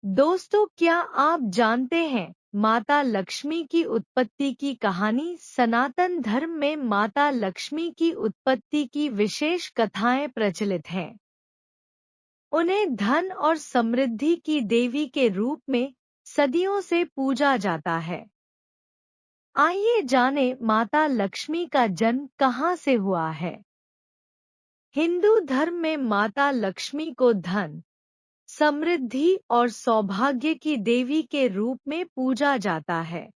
दोस्तों, क्या आप जानते हैं माता लक्ष्मी की उत्पत्ति की कहानी? सनातन धर्म में माता लक्ष्मी की उत्पत्ति की विशेष कथाएं प्रचलित हैं। उन्हें धन और समृद्धि की देवी के रूप में सदियों से पूजा जाता है। आइए जानें माता लक्ष्मी का जन्म कहाँ से हुआ है। हिंदू धर्म में माता लक्ष्मी को धन, समृद्धि और सौभाग्य की देवी के रूप में पूजा जाता है।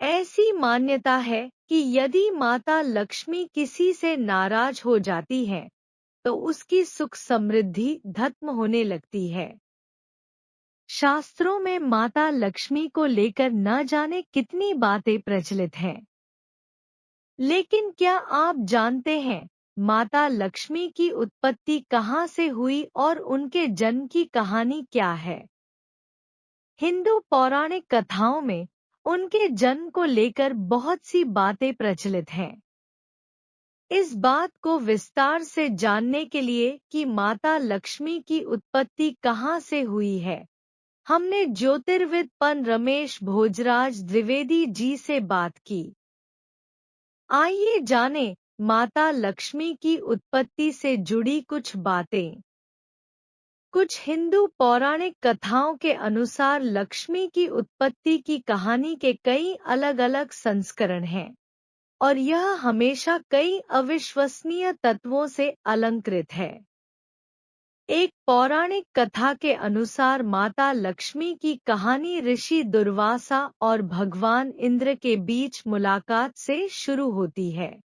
ऐसी मान्यता है कि यदि माता लक्ष्मी किसी से नाराज हो जाती है, तो उसकी सुख समृद्धि खत्म होने लगती है। शास्त्रों में माता लक्ष्मी को लेकर न जाने कितनी बातें प्रचलित हैं। लेकिन क्या आप जानते हैं माता लक्ष्मी की उत्पत्ति कहाँ से हुई और उनके जन्म की कहानी क्या है? हिंदू पौराणिक कथाओं में उनके जन्म को लेकर बहुत सी बातें प्रचलित हैं। इस बात को विस्तार से जानने के लिए कि माता लक्ष्मी की उत्पत्ति कहाँ से हुई है, हमने ज्योतिर्विद पं रमेश भोजराज द्विवेदी जी से बात की। आइए जानें माता लक्ष्मी की उत्पत्ति से जुड़ी कुछ बातें। कुछ हिंदू पौराणिक कथाओं के अनुसार लक्ष्मी की उत्पत्ति की कहानी के कई अलग-अलग संस्करण हैं और यह हमेशा कई अविश्वसनीय तत्वों से अलंकृत है। एक पौराणिक कथा के अनुसार माता लक्ष्मी की कहानी ऋषि दुर्वासा और भगवान इंद्र के बीच मुलाकात से शुरू होती है।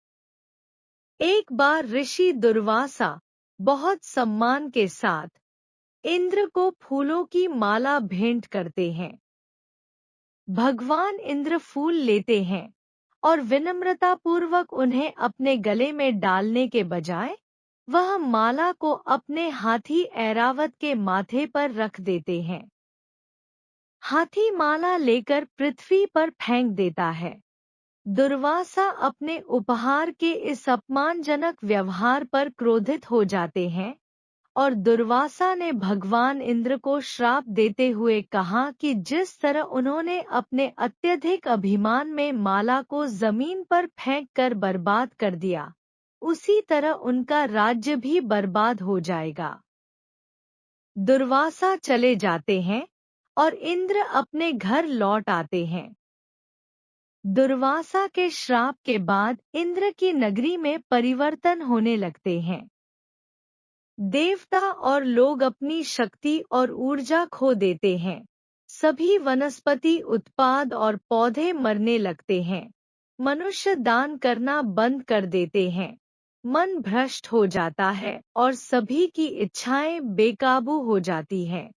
एक बार ऋषि दुर्वासा बहुत सम्मान के साथ इंद्र को फूलों की माला भेंट करते हैं। भगवान इंद्र फूल लेते हैं और विनम्रतापूर्वक उन्हें अपने गले में डालने के बजाय वह माला को अपने हाथी ऐरावत के माथे पर रख देते हैं। हाथी माला लेकर पृथ्वी पर फेंक देता है। दुर्वासा अपने उपहार के इस अपमानजनक व्यवहार पर क्रोधित हो जाते हैं और दुर्वासा ने भगवान इंद्र को श्राप देते हुए कहा कि जिस तरह उन्होंने अपने अत्यधिक अभिमान में माला को जमीन पर फेंककर बर्बाद कर दिया, उसी तरह उनका राज्य भी बर्बाद हो जाएगा। दुर्वासा चले जाते हैं और इंद्र अपने घर लौट आते हैं। दुर्वासा के श्राप के बाद इंद्र की नगरी में परिवर्तन होने लगते हैं। देवता और लोग अपनी शक्ति और ऊर्जा खो देते हैं। सभी वनस्पति उत्पाद और पौधे मरने लगते हैं। मनुष्य दान करना बंद कर देते हैं। मन भ्रष्ट हो जाता है और सभी की इच्छाएं बेकाबू हो जाती हैं।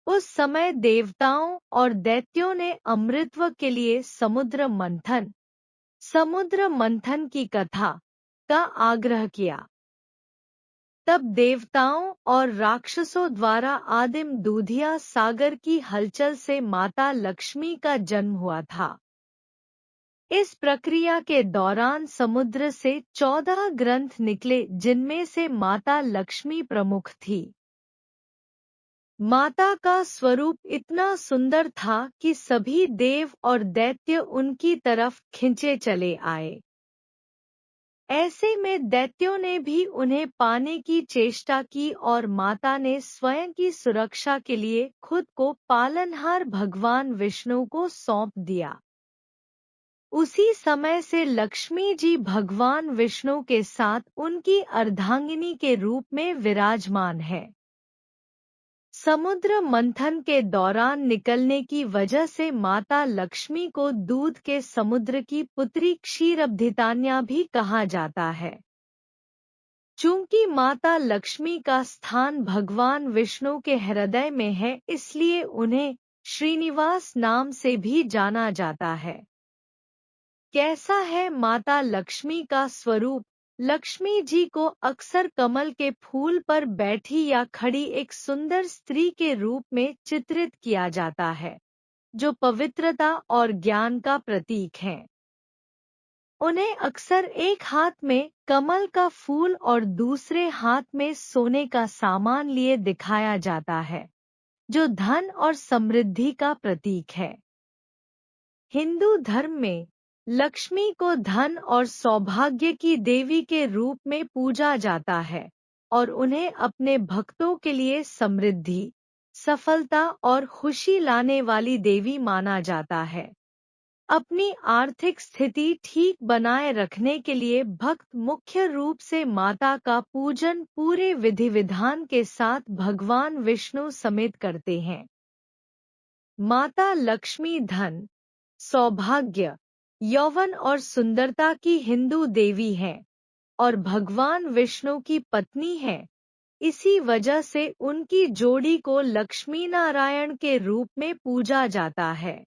उस समय देवताओं और दैत्यों ने अमृतत्व के लिए समुद्र मंथन की कथा का आग्रह किया। तब देवताओं और राक्षसों द्वारा आदिम दूधिया सागर की हलचल से माता लक्ष्मी का जन्म हुआ था। इस प्रक्रिया के दौरान समुद्र से 14 ग्रंथ निकले, जिनमें से माता लक्ष्मी प्रमुख थी। माता का स्वरूप इतना सुंदर था कि सभी देव और दैत्य उनकी तरफ खिंचे चले आए। ऐसे में दैत्यों ने भी उन्हें पाने की चेष्टा की और माता ने स्वयं की सुरक्षा के लिए खुद को पालनहार भगवान विष्णु को सौंप दिया। उसी समय से लक्ष्मी जी भगवान विष्णु के साथ उनकी अर्धांगिनी के रूप में विराजमान है। समुद्र मंथन के दौरान निकलने की वजह से माता लक्ष्मी को दूध के समुद्र की पुत्री क्षीरब्धितान्या भी कहा जाता है। चूंकि माता लक्ष्मी का स्थान भगवान विष्णु के हृदय में है, इसलिए उन्हें श्रीनिवास नाम से भी जाना जाता है। कैसा है माता लक्ष्मी का स्वरूप? लक्ष्मी जी को अक्सर कमल के फूल पर बैठी या खड़ी एक सुंदर स्त्री के रूप में चित्रित किया जाता है, जो पवित्रता और ज्ञान का प्रतीक है। उन्हें अक्सर एक हाथ में कमल का फूल और दूसरे हाथ में सोने का सामान लिए दिखाया जाता है, जो धन और समृद्धि का प्रतीक है। हिंदू धर्म में लक्ष्मी को धन और सौभाग्य की देवी के रूप में पूजा जाता है और उन्हें अपने भक्तों के लिए समृद्धि, सफलता और खुशी लाने वाली देवी माना जाता है। अपनी आर्थिक स्थिति ठीक बनाए रखने के लिए भक्त मुख्य रूप से माता का पूजन पूरे विधि विधान के साथ भगवान विष्णु समेत करते हैं। माता लक्ष्मी धन, सौभाग्य, यौवन और सुंदरता की हिंदू देवी है और भगवान विष्णु की पत्नी है। इसी वजह से उनकी जोड़ी को लक्ष्मी नारायण के रूप में पूजा जाता है।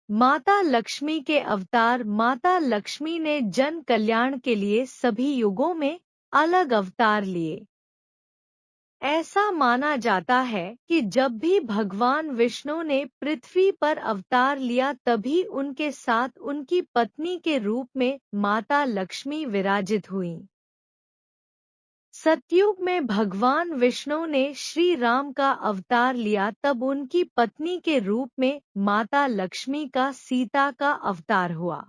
माता लक्ष्मी के अवतार। माता लक्ष्मी ने जन कल्याण के लिए सभी युगों में अलग अवतार लिए। ऐसा माना जाता है कि जब भी भगवान विष्णु ने पृथ्वी पर अवतार लिया तभी उनके साथ उनकी पत्नी के रूप में माता लक्ष्मी विराजित हुईं। सतयुग में भगवान विष्णु ने श्री राम का अवतार लिया, तब उनकी पत्नी के रूप में माता लक्ष्मी का सीता का अवतार हुआ।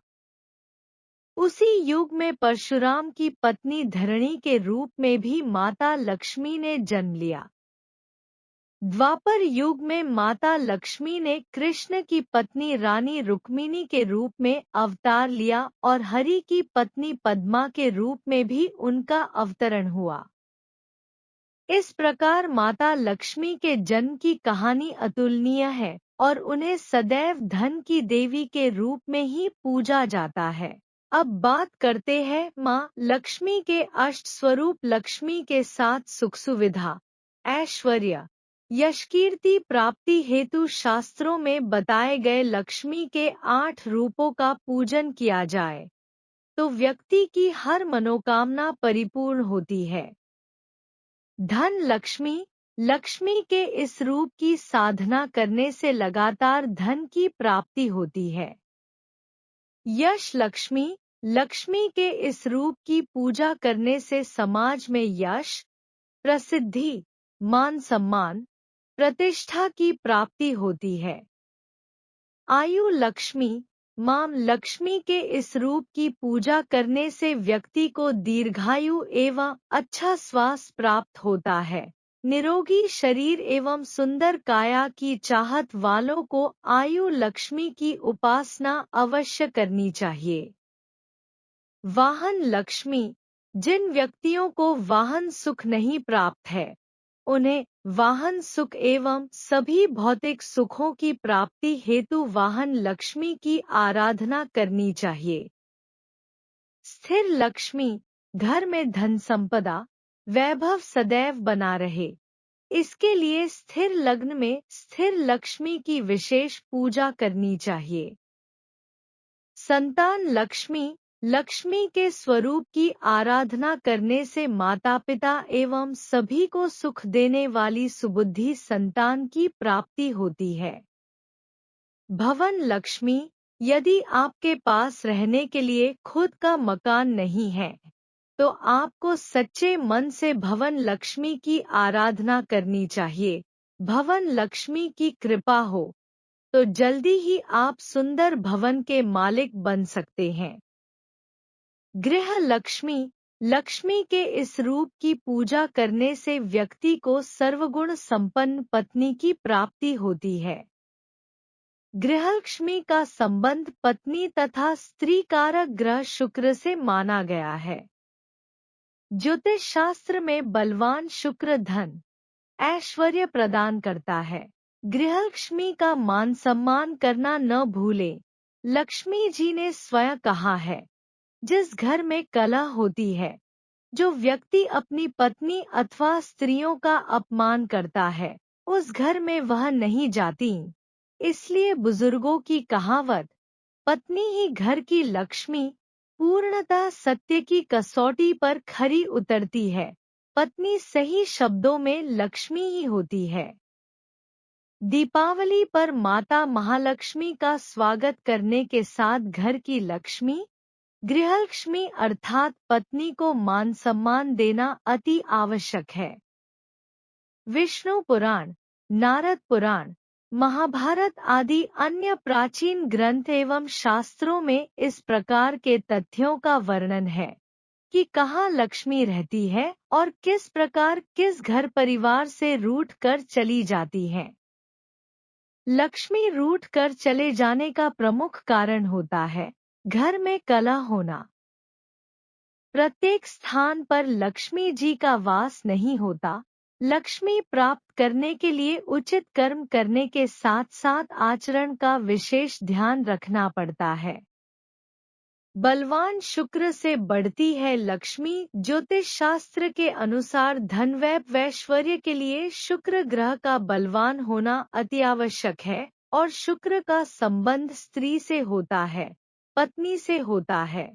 उसी युग में परशुराम की पत्नी धरणी के रूप में भी माता लक्ष्मी ने जन्म लिया। द्वापर युग में माता लक्ष्मी ने कृष्ण की पत्नी रानी रुक्मिणी के रूप में अवतार लिया और हरि की पत्नी पद्मा के रूप में भी उनका अवतरण हुआ। इस प्रकार माता लक्ष्मी के जन्म की कहानी अतुलनीय है और उन्हें सदैव धन की देवी के रूप में ही पूजा जाता है। अब बात करते हैं माँ लक्ष्मी के अष्ट स्वरूप। लक्ष्मी के साथ सुख सुविधा, ऐश्वर्य, यश कीर्ति प्राप्ति हेतु शास्त्रों में बताए गए लक्ष्मी के 8 रूपों का पूजन किया जाए तो व्यक्ति की हर मनोकामना परिपूर्ण होती है। धन लक्ष्मी। लक्ष्मी के इस रूप की साधना करने से लगातार धन की प्राप्ति होती है। यश लक्ष्मी। लक्ष्मी के इस रूप की पूजा करने से समाज में यश, प्रसिद्धि, मान सम्मान, प्रतिष्ठा की प्राप्ति होती है। आयु लक्ष्मी। मां लक्ष्मी के इस रूप की पूजा करने से व्यक्ति को दीर्घायु एवं अच्छा स्वास्थ्य प्राप्त होता है। निरोगी शरीर एवं सुंदर काया की चाहत वालों को आयु लक्ष्मी की उपासना अवश्य करनी चाहिए। वाहन लक्ष्मी। जिन व्यक्तियों को वाहन सुख नहीं प्राप्त है उन्हें वाहन सुख एवं सभी भौतिक सुखों की प्राप्ति हेतु वाहन लक्ष्मी की आराधना करनी चाहिए। स्थिर लक्ष्मी। घर में धन संपदा, वैभव सदैव बना रहे, इसके लिए स्थिर लग्न में स्थिर लक्ष्मी की विशेष पूजा करनी चाहिए। संतान लक्ष्मी। लक्ष्मी के स्वरूप की आराधना करने से माता पिता एवं सभी को सुख देने वाली सुबुद्धि संतान की प्राप्ति होती है। भवन लक्ष्मी। यदि आपके पास रहने के लिए खुद का मकान नहीं है तो आपको सच्चे मन से भवन लक्ष्मी की आराधना करनी चाहिए। भवन लक्ष्मी की कृपा हो तो जल्दी ही आप सुंदर भवन के मालिक बन सकते हैं। गृह लक्ष्मी। लक्ष्मी के इस रूप की पूजा करने से व्यक्ति को सर्वगुण संपन्न पत्नी की प्राप्ति होती है। गृहलक्ष्मी का संबंध पत्नी तथा स्त्री कारक ग्रह शुक्र से माना गया है। ज्योतिष शास्त्र में बलवान शुक्र धन, ऐश्वर्य प्रदान करता है। गृहलक्ष्मी का मान सम्मान करना न भूलें। लक्ष्मी जी ने स्वयं कहा है, जिस घर में कलह होती है, जो व्यक्ति अपनी पत्नी अथवा स्त्रियों का अपमान करता है, उस घर में वह नहीं जाती। इसलिए बुजुर्गों की कहावत, पत्नी ही घर की लक्ष्मी, पूर्णतः सत्य की कसौटी पर खरी उतरती है। पत्नी सही शब्दों में लक्ष्मी ही होती है। दीपावली पर माता महालक्ष्मी का स्वागत करने के साथ घर की लक्ष्मी, गृहलक्ष्मी अर्थात पत्नी को मान सम्मान देना अति आवश्यक है। विष्णु पुराण। नारद पुराण, महाभारत आदि अन्य प्राचीन ग्रंथ एवं शास्त्रों में इस प्रकार के तथ्यों का वर्णन है कि कहाँ लक्ष्मी रहती है और किस प्रकार किस घर परिवार से रूठ कर चली जाती है। लक्ष्मी रूठ कर चले जाने का प्रमुख कारण होता है घर में कलह होना। प्रत्येक स्थान पर लक्ष्मी जी का वास नहीं होता। लक्ष्मी प्राप्त करने के लिए उचित कर्म करने के साथ साथ आचरण का विशेष ध्यान रखना पड़ता है। बलवान शुक्र से बढ़ती है लक्ष्मी। ज्योतिष शास्त्र के अनुसार धन वैश्वर्य के लिए शुक्र ग्रह का बलवान होना अति आवश्यक है और शुक्र का संबंध स्त्री से होता है, पत्नी से होता है।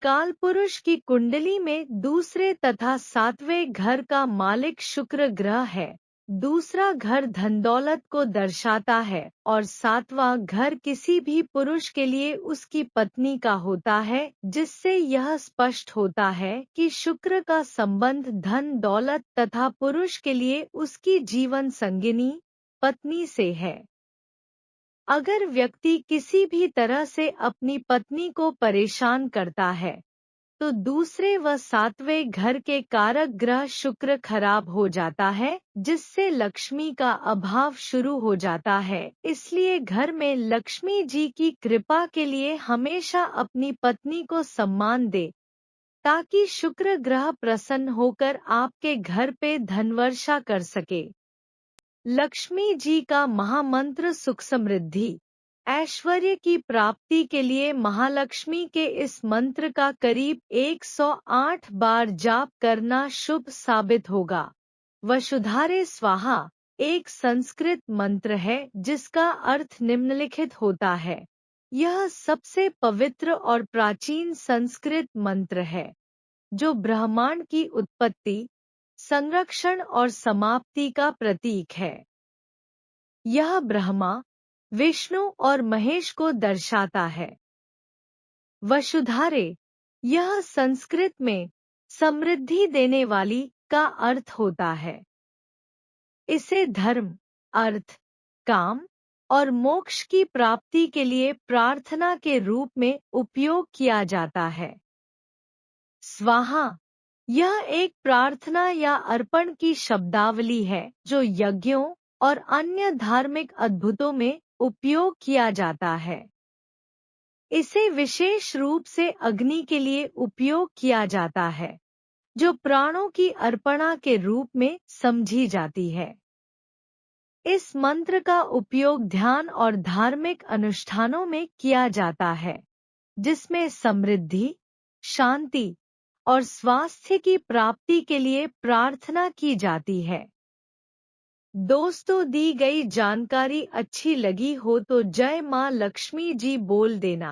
कालपुरुष की कुंडली में दूसरे तथा सातवें घर का मालिक शुक्र ग्रह है। दूसरा घर धन दौलत को दर्शाता है और सातवां घर किसी भी पुरुष के लिए उसकी पत्नी का होता है, जिससे यह स्पष्ट होता है कि शुक्र का संबंध धन दौलत तथा पुरुष के लिए उसकी जीवन संगिनी पत्नी से है। अगर व्यक्ति किसी भी तरह से अपनी पत्नी को परेशान करता है तो दूसरे व सातवें घर के कारक ग्रह शुक्र खराब हो जाता है, जिससे लक्ष्मी का अभाव शुरू हो जाता है। इसलिए घर में लक्ष्मी जी की कृपा के लिए हमेशा अपनी पत्नी को सम्मान दे, ताकि शुक्र ग्रह प्रसन्न होकर आपके घर पे धनवर्षा कर सके। लक्ष्मी जी का महामंत्र सुख समृद्धि ऐश्वर्य की प्राप्ति के लिए महालक्ष्मी के इस मंत्र का करीब 108 बार जाप करना शुभ साबित होगा। वसुधारे स्वाहा एक संस्कृत मंत्र है जिसका अर्थ निम्नलिखित होता है। यह सबसे पवित्र और प्राचीन संस्कृत मंत्र है जो ब्रह्मांड की उत्पत्ति, संरक्षण और समाप्ति का प्रतीक है। यह ब्रह्मा, विष्णु और महेश को दर्शाता है। वसुधारे यह संस्कृत में समृद्धि देने वाली का अर्थ होता है। इसे धर्म, अर्थ, काम और मोक्ष की प्राप्ति के लिए प्रार्थना के रूप में उपयोग किया जाता है। स्वाहा यह एक प्रार्थना या अर्पण की शब्दावली है जो यज्ञों और अन्य धार्मिक अद्भुतों में उपयोग किया जाता है। इसे विशेष रूप से अग्नि के लिए उपयोग किया जाता है, जो प्राणों की अर्पणा के रूप में समझी जाती है। इस मंत्र का उपयोग ध्यान और धार्मिक अनुष्ठानों में किया जाता है, जिसमें समृद्धि, शांति और स्वास्थ्य की प्राप्ति के लिए प्रार्थना की जाती है। दोस्तों, दी गई जानकारी अच्छी लगी हो तो जय मां लक्ष्मी जी बोल देना।